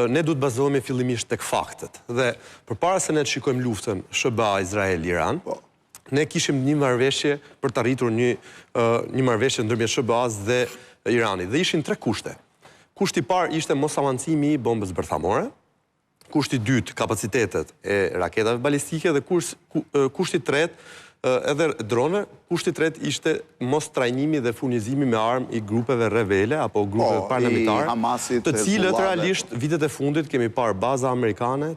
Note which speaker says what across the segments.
Speaker 1: ne duhet bazohemi fillimisht tek faktet. Dhe përpara se ne të shikojmë luftën SBA Izrael-Iran, ne kishim një marrëveshje për të arritur një marrëveshje ndërmjet SBA-s dhe Iranit. Dhe ishin 3 kushte. Kushti i parë ishte mos avancimi i bombës bërthamore, kushti i dytë kapacitetet e raketave balistike dhe kushti i tretë edhe drone, kushti i tretë ishte mos trajnimi dhe furnizimi me armë i grupeve rebele apo grupeve parlamentare, të cilët realisht vitet e fundit kemi parë baza amerikane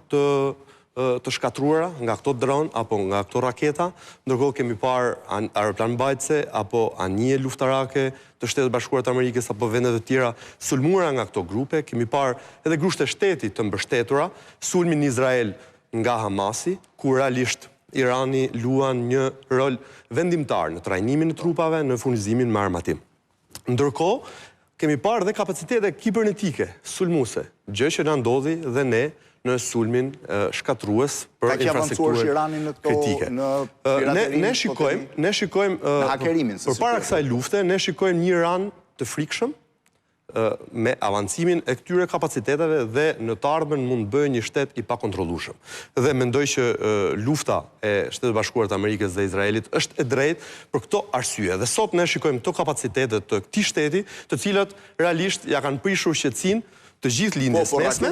Speaker 1: të shkatruara nga këto dron apo nga këto raketa, ndërkohë kemi parë aeroplan mbajtëse apo anije luftarake të Shtetit Bashkuar të Amerikës apo vende të tjera sulmuara nga këto grupe, kemi parë edhe grushte shtetit të mbështetura, sulmin në Izrael nga Hamasi, ku realisht Irani luan një rol vendimtar në trajnimin e trupave, në furnizimin me armatim. Ndërkohë, kemi parë dhe kapacitete kibernetike, sulmuese, gjë që na ndodhi dhe ne në sulmin shkatrues për infrastrukturën kritike. Ne shikojmë përpara kësaj lufte, ne shikojmë një Iran të frikshëm me avancimin e këtyre kapaciteteve dhe në të ardhmen mund bëjë një shtet i pakontrollueshëm. Dhe mendoj që lufta e Shtetit Bashkuar të Amerikës dhe Izraelit është e drejtë për këto arsye. Dhe sot ne shikojmë këto kapacitete të këtij shteti, të cilat realisht ja kanë prishur qetësinë të gjithë lindjes mesme.